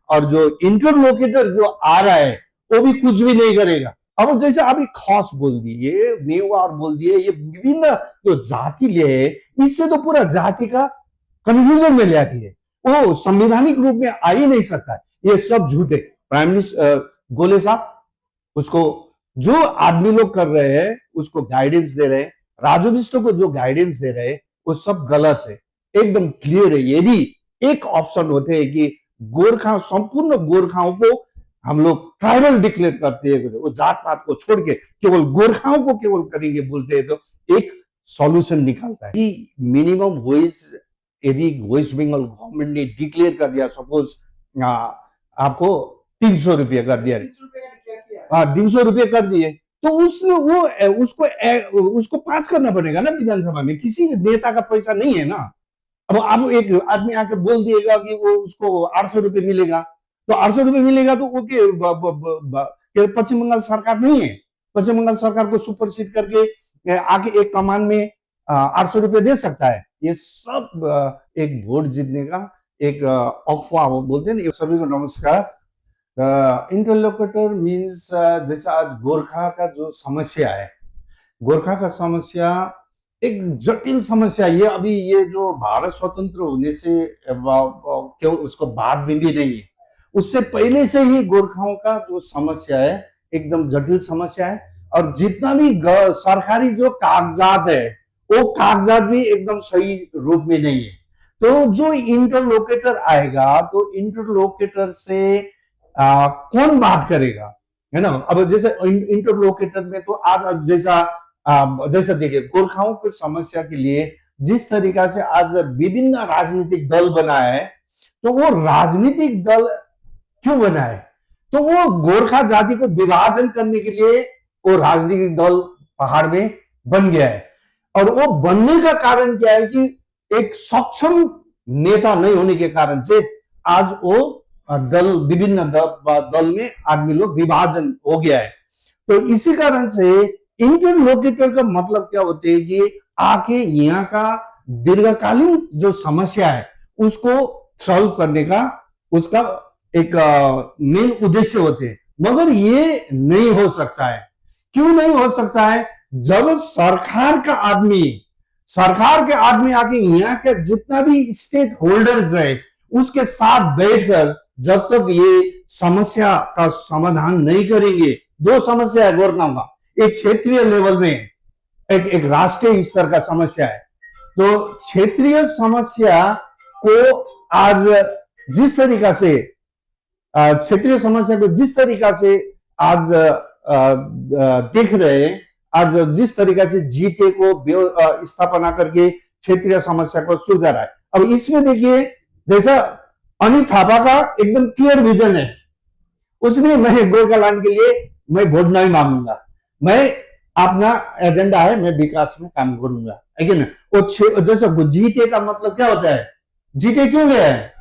और जो इंटरलोकेटर जो आ रहा है वो भी कुछ भी नहीं करेगा। अब जैसे अभी खॉस बोल दिए, नेवार बोल दिए, ये विभिन्न जो जाति ले, इससे तो पूरा जाति का कंफ्यूजन में ले आती है, वो संवैधानिक रूप में आ ही नहीं सकता है। ये सब झूठे। प्राइम मिनिस्टर गोले साहब उसको जो आदमी लोग कर रहे हैं उसको गाइडेंस दे रहे हैं, राजू बिष्ट को जो गाइडेंस दे रहे हैं वो सब गलत है, एकदम क्लियर है। यदि एक ऑप्शन होते हैं कि गोरखा, संपूर्ण गोरखाओं को हम लोग ट्राइबल डिक्लेयर करते हैं, वो जात पात को छोड़ के केवल गोरखाओं को केवल करेंगे बोलते हैं, तो एक सॉल्यूशन निकालता है कि मिनिमम वेज यदि वेस्ट बंगाल गवर्नमेंट ने डिक्लेयर कर दिया, सपोज आपको 300 रुपये कर दिया, 300 रुपये कर दिए, तो उसने वो उसको पास करना पड़ेगा ना विधानसभा में। किसी नेता का पैसा नहीं है ना। अब एक आदमी आके बोल दिएगा कि वो उसको 800 रुपये मिलेगा, तो 800 रुपये मिलेगा तो वो के पश्चिम बंगाल सरकार नहीं है, पश्चिम बंगाल सरकार को सुपरसीड करके आके एक कमान में 800 रुपये दे सकता है। ये सब एक वोट जीतने का एक अफवाह बोलते हैं। सभी को नमस्कार। इंटरलोकेटर मीन्स जैसा आज गोरखा का जो समस्या है, गोरखा का समस्या एक जटिल समस्या। ये अभी ये जो भारत स्वतंत्र होने से केवल उसको बाद में भी नहीं है, उससे पहले से ही गोरखाओं का जो समस्या है एकदम जटिल समस्या है। और जितना भी सरकारी जो कागजात है वो कागजात भी एकदम सही रूप में नहीं है। तो जो इंटरलोकेटर आएगा तो इंटरलोकेटर से कौन बात करेगा, है ना। अब जैसे इंटरलोकेटर में तो आज जैसा देखिए गोरखाओं की समस्या के लिए जिस तरीका से आज विभिन्न राजनीतिक दल बना है, तो वो राजनीतिक दल क्यों बना है, तो वो गोरखा जाति को विभाजन करने के लिए वो राजनीतिक दल पहाड़ में बन गया है। और वो बनने का कारण क्या है कि एक सक्षम नेता नहीं होने के कारण से आज वो दल, विभिन्न दल में आदमी लोग विभाजन हो गया है। तो इसी कारण से इंटरलोकेटर का मतलब क्या होते है कि आके यहाँ का दीर्घकालीन जो समस्या है उसको सॉल्व करने का उसका एक मेन उद्देश्य होते हैं। मगर ये नहीं हो सकता है। क्यों नहीं हो सकता है? जब सरकार के आदमी आके यहाँ के जितना भी स्टेक होल्डर्स है उसके साथ बैठकर जब तक ये समस्या का समाधान नहीं करेंगे, दो समस्या है गोरखाओं का, एक क्षेत्रीय लेवल में, एक राष्ट्रीय स्तर का समस्या है। तो क्षेत्रीय समस्या को आज जिस तरीका से आज देख रहे हैं, आज जिस तरीका से जीटे को स्थापना करके क्षेत्रीय समस्या को सुलझा रहा है। अब इसमें देखिए जैसा अनिल थापा का एकदम क्लियर विजन है, उसने मैं गोरखालैंड के लिए मैं वोट नहीं मांगूंगा, मैं अपना एजेंडा है, मैं विकास में काम करूंगा, है ना। वो जैसा जीटे का मतलब क्या होता है, जीटे क्यों गया है?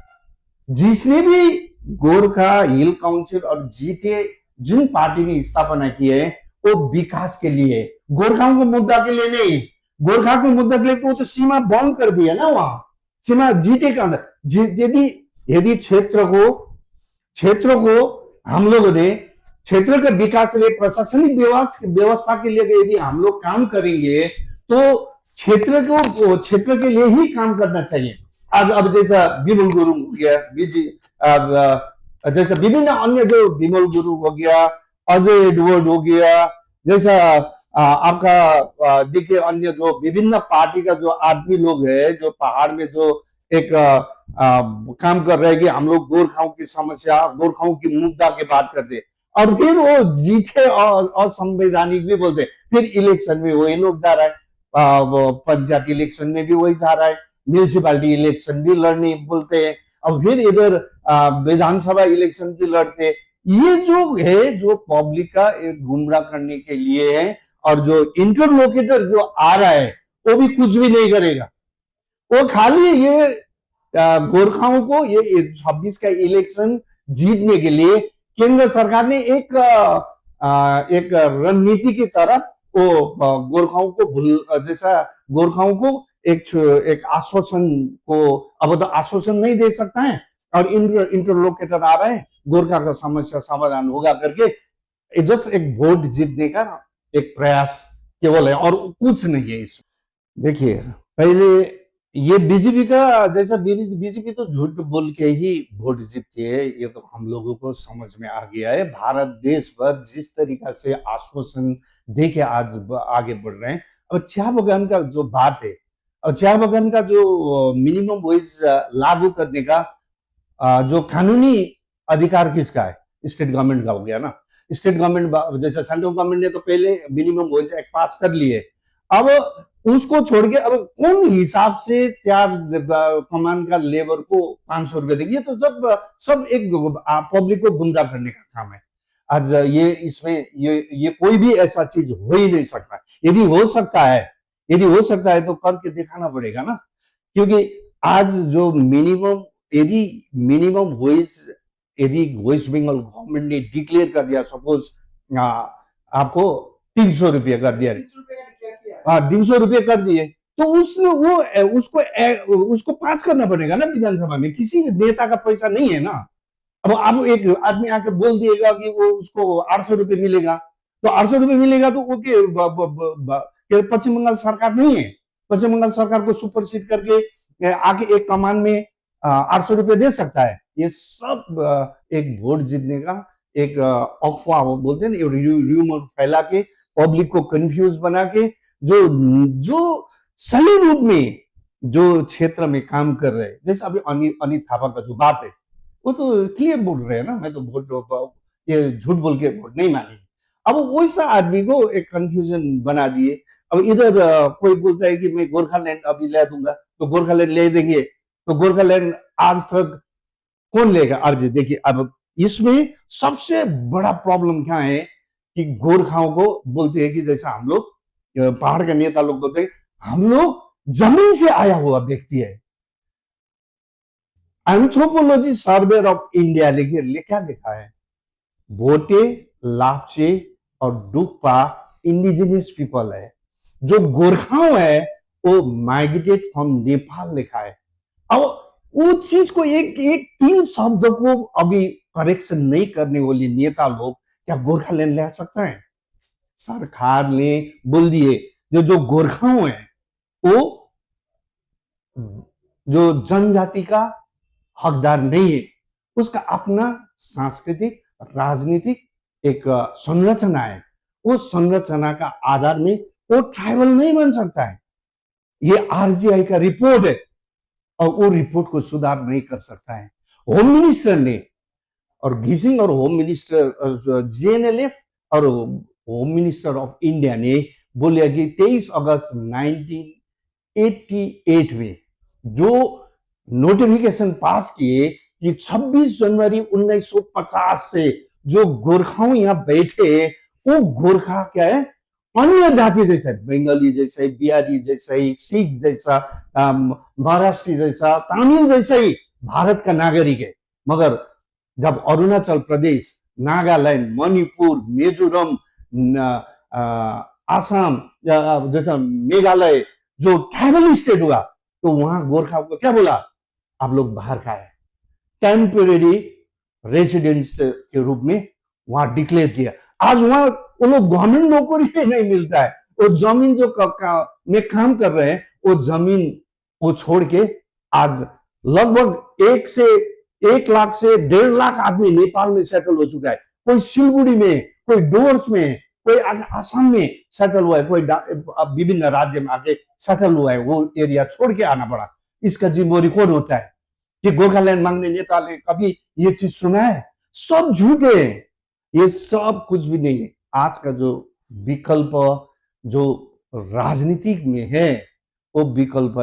जिसने भी गोरखा हिल काउंसिल और जीटे जिन पार्टी ने स्थापना की है वो विकास के लिए, गोरखाओं के मुद्दा के लिए नहीं। गोरखा के मुद्दा के लिए तो वो तो सीमा बंद कर दी है ना, वहां सीमा जीटे के अंदर। यदि क्षेत्र को हम लोगों ने क्षेत्र के विकास के लिए, प्रशासनिक व्यवस्था के लिए यदि हम लोग काम करेंगे तो क्षेत्र के लिए ही काम करना चाहिए। अब जैसा विमल गुरु हो गया, जैसा विभिन्न अन्य जो विमल गुरु हो गया, अजय एडवर्ड हो गया, जैसा आपका देखिए अन्य जो विभिन्न पार्टी का जो आदमी लोग है जो पहाड़ में जो एक काम कर रहे हैं कि हम लोग गोरखाओं की समस्या, गोरखाओं की मुद्दा की बात करते, और फिर वो जीते और असंवैधानिक भी बोलते। फिर इलेक्शन में वही लोग जा रहा है, पंचायत इलेक्शन में भी वही जा रहा है, म्यूनिसिपालिटी इलेक्शन भी लड़ने बोलते हैं, और फिर इधर विधानसभा इलेक्शन भी लड़ते। ये जो है जो पब्लिक का एक गुमराह करने के लिए है। और जो इंटरलोकेटर जो आ रहा है वो भी कुछ भी नहीं करेगा, वो खाली ये गोरखाओं को ये 26 का इलेक्शन जीतने के लिए केंद्र सरकार ने एक रणनीति की तरफ वो गोरखाओं को जैसा गोरखाओं को एक आश्वासन को, अब तो आश्वासन नहीं दे सकता है, और इंटरलोकेटर आ रहे हैं, गोरखा का समस्या समाधान होगा करके जस्ट एक वोट जीतने का एक प्रयास केवल है और कुछ नहीं है इसमें। देखिए, पहले ये बीजेपी का जैसा, बीजेपी तो झूठ बोल के ही वोट जीतती है, ये तो हम लोगों को समझ में आ गया है। भारत देश भर जिस तरीका से आश्वासन दे के आज आगे बढ़ रहे हैं, अब चाय बगान का जो बात है, और चाय बगान का जो मिनिमम वेज लागू करने का जो कानूनी अधिकार किसका है? स्टेट गवर्नमेंट का हो गया ना। स्टेट गवर्नमेंट, जैसे सेंट्रल गवर्नमेंट ने तो पहले मिनिमम वेज एक्ट पास कर लिए, अब उसको छोड़ के अब कौन हिसाब से चार कमान का लेबर को 500 रुपए देंगे? तो सब एक पब्लिक को गुमराह करने का काम है। आज ये इसमें ये कोई भी ऐसा चीज हो ही नहीं सकता। यदि हो सकता है तो करके दिखाना पड़ेगा ना, क्योंकि आज जो यदि मिनिमम वेज, यदि वेस्ट बंगाल गवर्नमेंट ने डिक्लेयर कर दिया, सपोज आपको 300 रुपये कर दिया, 300 रुपये कर दिए, तो उसको पास करना पड़ेगा ना विधानसभा में। किसी नेता का पैसा नहीं है ना। अब एक आदमी आके बोल दिएगा कि वो उसको 800 रुपये मिलेगा, तो 800 रुपये मिलेगा तो ओके, पश्चिम बंगाल सरकार नहीं है, पश्चिम बंगाल सरकार को सुपरसीड करके आके एक कमान में 800 रुपये दे सकता है। ये सब एक वोट जीतने का एक अफवाह बोलते हैं ना, र्यूमर फैला के पब्लिक को कंफ्यूज बना के, जो सही रूप में जो क्षेत्र में काम कर रहे हैं, जैसे अभी अनिल थापा का जो बात है, वो तो क्लियर बोल रहे हैं ना, मैं तो वोट, ये झूठ बोल के वोट नहीं मांगी। अब वैसा आदमी को एक कंफ्यूजन बना दिए। अब इधर कोई बोलता है कि मैं गोरखालैंड अभी ले दूंगा, तो गोरखालैंड ले देंगे, तो गोरखालैंड आज तक कौन लेगा? अर्ज देखिए, अब इसमें सबसे बड़ा प्रॉब्लम क्या है कि गोरखाओं को बोलते हैं कि जैसा हम लोग पहाड़ के नेता लोग बोलते हैं, हम लोग जमीन से आया हुआ व्यक्ति है। एंथ्रोपोलॉजी सर्वे ऑफ इंडिया लिखिए, क्या लिखा है? भोटे, लाप्चे और डुक्पा इंडिजिनियस पीपल है। जो गोरखाओं है वो माइग्रेटेड फ्रॉम नेपाल लिखा है। अब वो चीज को एक 3 शब्द को अभी करेक्शन नहीं करने वाले नेता लोग क्या गोरखालैंड ले सकता है? सरकार ने बोल दिए जो गोरखाओं है वो जो जनजाति का हकदार नहीं है, उसका अपना सांस्कृतिक राजनीतिक एक संरचना है, उस संरचना का आधार में वो ट्राइबल नहीं बन सकता है। ये आरजीआई का रिपोर्ट है और वो रिपोर्ट को सुधार नहीं कर सकता है। होम मिनिस्टर ने और घिसिंग और होम मिनिस्टर जेएनएलएफ और होम मिनिस्टर ऑफ इंडिया ने बोले कि 23 अगस्त 1988 में जो नोटिफिकेशन पास किए कि 26 जनवरी 1950 से जो गोरखाओं यहाँ बैठे, वो गोरखा क्या है? अन्य जाति जैसा, बंगाली जैसा, बिहारी जैसा ही, सिख जैसा, महाराष्ट्री जैसा, तमिल जैसा ही भारत का नागरिक है। मगर जब अरुणाचल प्रदेश, नागालैंड, मणिपुर, मिजोरम, आसाम जैसा मेघालय जो ट्राइबल स्टेट हुआ, तो वहां गोरखा को क्या बोला? आप लोग बाहर का है, टेम्परेरी रेसिडेंट्स के रूप में वहां डिक्लेयर किया। आज वहां वो लोग गवर्नमेंट नौकरी नहीं मिलता है, वो जमीन जो में काम कर रहे हैं, वो जमीन वो छोड़ के आज लगभग 1 लाख से 1.5 लाख आदमी नेपाल में सेटल हो चुका है। कोई सिलगुड़ी में, कोई डोर्स में, कोई आसाम में सेटल हुआ है, कोई विभिन्न राज्य में आके सेटल हुआ है। वो एरिया छोड़ के आना पड़ा। इसका जिम्मेवारी कौन होता है? कि गोरखालैंड मांगने नेता ने कभी ये चीज सुना है? सब झूठे हैं, ये सब कुछ भी नहीं है। आज का जो विकल्प जो राजनीतिक में है, वो विकल्प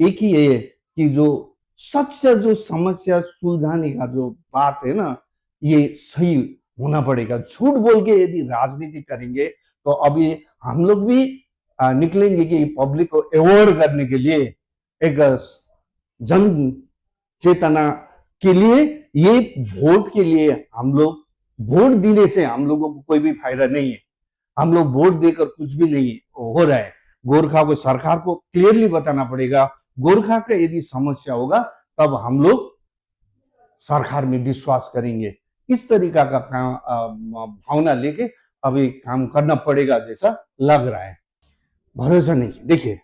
एक ही है कि जो सच जो समस्या सुलझाने का जो बात है ना, ये सही होना पड़ेगा। झूठ बोल के यदि राजनीति करेंगे तो अभी हम लोग भी निकलेंगे कि पब्लिक को अवॉर्ड करने के लिए, एक जन चेतना के लिए, ये वोट के लिए हम लोग वोट देने से हम लोगों को कोई भी फायदा नहीं है। हम लोग वोट देकर कुछ भी नहीं हो रहा है। गोरखा को, सरकार को क्लियरली बताना पड़ेगा, गोरखा का यदि समस्या होगा तब हम लोग सरकार में विश्वास करेंगे, इस तरीका का भावना लेके अभी काम करना पड़ेगा जैसा लग रहा है। भरोसा नहीं। देखिए,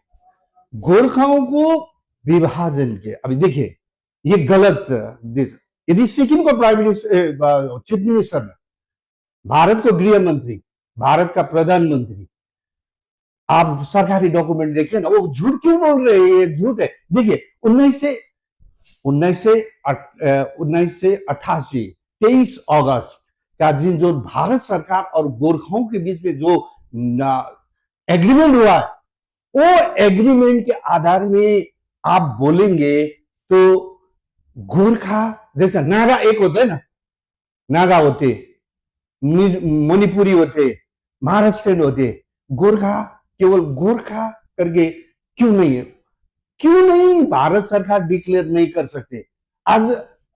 गोरखाओं को विभाजन के, अभी देखिए ये गलत यदि सिक्किम को prime minister, chief minister, Bharat को गृह मंत्री, भारत का प्रधानमंत्री, आप सरकारी डॉक्यूमेंट देखिए ना, वो झूठ क्यों बोल रहे हैं? ये झूठ है। देखिए 1988 23 अगस्त का दिन जो भारत सरकार और गोरखाओं के बीच में जो एग्रीमेंट हुआ है, वो एग्रीमेंट के आधार में आप बोलेंगे तो गोरखा, जैसे नागा एक होते है ना, नागा होते, मणिपुरी होते, महाराष्ट्रियन होते, गोरखा केवल गोरखा करके क्यों नहीं है? क्यों नहीं भारत सरकार डिक्लेयर नहीं कर सकते? आज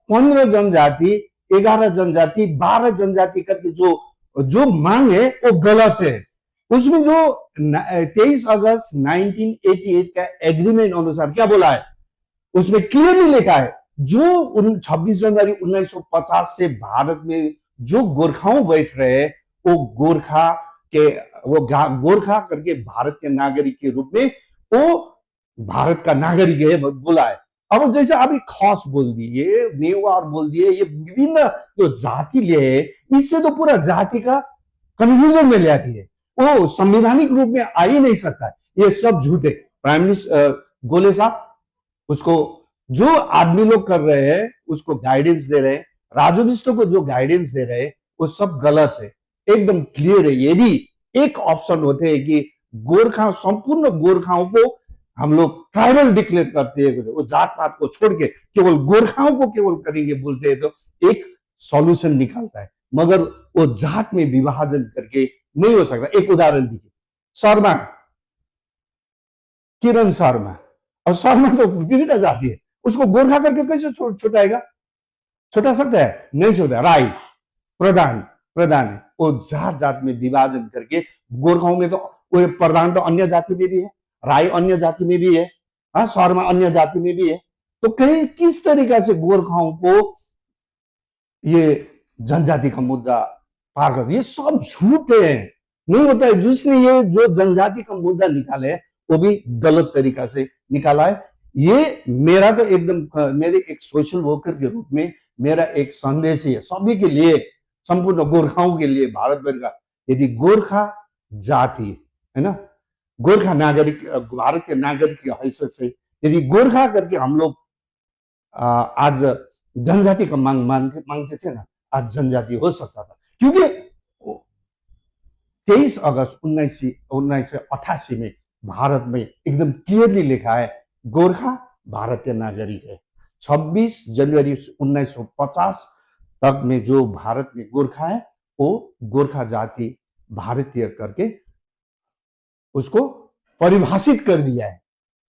15 जनजाति, 11 जनजाति, 12 जनजाति करके जो मांग है वो गलत है। उसमें जो 23 अगस्त 1988 का एग्रीमेंट अनुसार क्या बोला है, उसमें क्लियरली लिखा है, जो 26 जनवरी 1950 से भारत में जो गोरखाओं बैठ रहे हैं, वो गोरखा करके भारत के नागरिक के रूप में वो भारत का नागरिक है बोला है। अब जैसे अभी खॉस बोल दिए, नेवार बोल दिए, ये विभिन्न जो जाति ले, इससे तो पूरा जाति का कंफ्यूजन में ले आती है, वो संवैधानिक रूप में आ ही नहीं सकता है। ये सब झूठ है। प्राइम मिनिस्टर गोले साहब, उसको जो आदमी लोग कर रहे हैं उसको गाइडेंस दे रहे हैं, राजू बिष्टो को जो गाइडेंस दे रहे हैं वो सब गलत है, एकदम क्लियर है। यदि एक ऑप्शन होते हैं कि गोरखा, संपूर्ण गोरखाओं को हम लोग ट्राइबल डिक्लेयर करते हैं, वो जात पात को छोड़ के केवल गोरखाओं को केवल करेंगे बोलते हैं, तो एक सॉल्यूशन निकलता है। मगर वो जात में विभाजन करके नहीं हो सकता। एक उदाहरण दीजिए, शर्मा, किरण शर्मा, और शर्मा तो विभिन्न जाति है, उसको गोरखा करके कैसे छुटाएगा? छुटा सकता है? नहीं छुटा। राय प्रधान है, वो जात जात में विभाजन करके, गोरखाओं में तो वो प्रधान तो अन्य जाति में भी है, राय अन्य जाति में भी है, हाँ, शर्मा अन्य जाति में भी है। तो कहीं किस तरीका से गोरखाओं को ये जनजाति का मुद्दा पार कर, ये सब झूठ है, नहीं होता है। जिसने ये जो जनजाति का मुद्दा निकाले है वो भी गलत तरीका से निकाला है। ये मेरा तो एकदम, मेरे एक सोशल वर्कर के रूप में मेरा एक संदेश है सभी के लिए, संपूर्ण गोरखाओं के लिए, भारत भर का। यदि गोरखा जाति है ना, गोरखा नागरिक, भारत के नागरिक की हैसियत से यदि गोरखा करके हम लोग आज जनजाति का मांगते थे ना, आज जनजाति हो सकता था। क्योंकि 23 अगस्त 1988 में भारत में एकदम क्लियरली लिखा है, गोरखा भारतीय नागरिक है। 26 जनवरी 1950 तक में जो भारत में गोरखा है, वो गोरखा जाति भारतीय करके उसको परिभाषित कर दिया है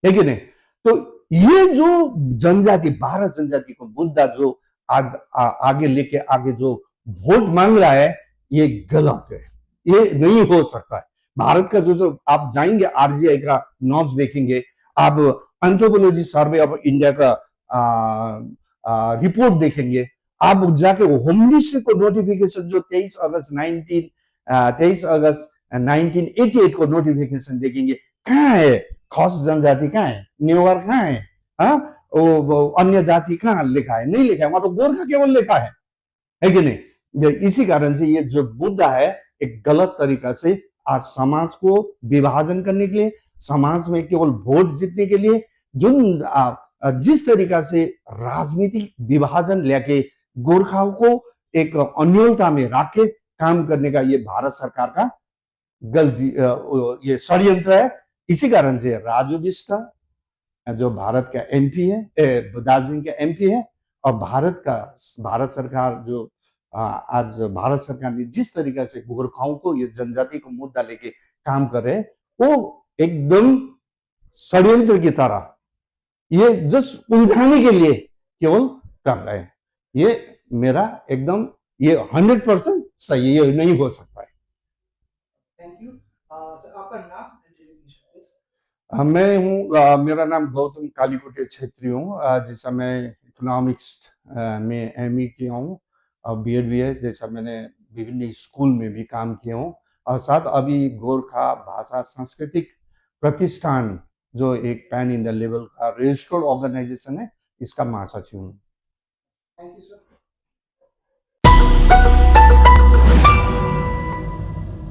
कि नहीं? तो ये जो जनजाति, 12 जनजाति का मुद्दा जो आज आगे लेके आगे जो वोट मांग रहा है, ये गलत है, ये नहीं हो सकता है। भारत का जो आप जाएंगे आरजीआई का नॉर्म्स देखेंगे, आप एंथ्रोपोलॉजी सर्वे ऑफ इंडिया का रिपोर्ट देखेंगे, आप जाके होम मिनिस्ट्री को नोटिफिकेशन जो 23 अगस्त 1988 को नोटिफिकेशन देखेंगे, कहाँ है खस जनजाति? कहाँ है नेवार? कहाँ है? हाँ, वो अन्य जाति कहाँ लिखा है? नहीं लिखा है, वहां तो गोरखा केवल लिखा है कि नहीं? इसी कारण से ये जो मुद्दा है एक गलत तरीका से आज समाज को विभाजन करने के लिए, समाज में केवल वोट जीतने के लिए जिस तरीका से राजनीतिक विभाजन लेके गोरखाओं को एक अन्योलता में रख के काम करने का ये भारत सरकार का गलती, ये षड्यंत्र है। इसी कारण से राजू बिष्ट जो भारत का एमपी है, दार्जिलिंग का एमपी है, और भारत सरकार जो आज भारत सरकार ने जिस तरीका से गोरखाओं को, ये जनजाति को मुद्दा लेके काम कर रहे हैं, वो एकदम षड्यंत्र की तरह ये जस्ट उलझाने के लिए केवल कर रहे हैं। ये मेरा एकदम ये 100% सही, ये नहीं हो सकता है। Thank you sir. आपका नाम? मैं हूँ, मेरा नाम गौतम कालीकोटे छेत्री हूँ, जिसमें मैं इकोनॉमिक्स मैं एमई किया हूँ और बीएड भी है। जैसा मैंने विभिन्न स्कूल में भी काम किया हूँ और साथ अभी गोरखा भाषा सांस्कृतिक प्रतिष्ठान जो एक पैन इंडिया लेवल का रजिस्टर्ड ऑर्गेनाइजेशन है, इसका महासचिव हूँ। Thank you sir.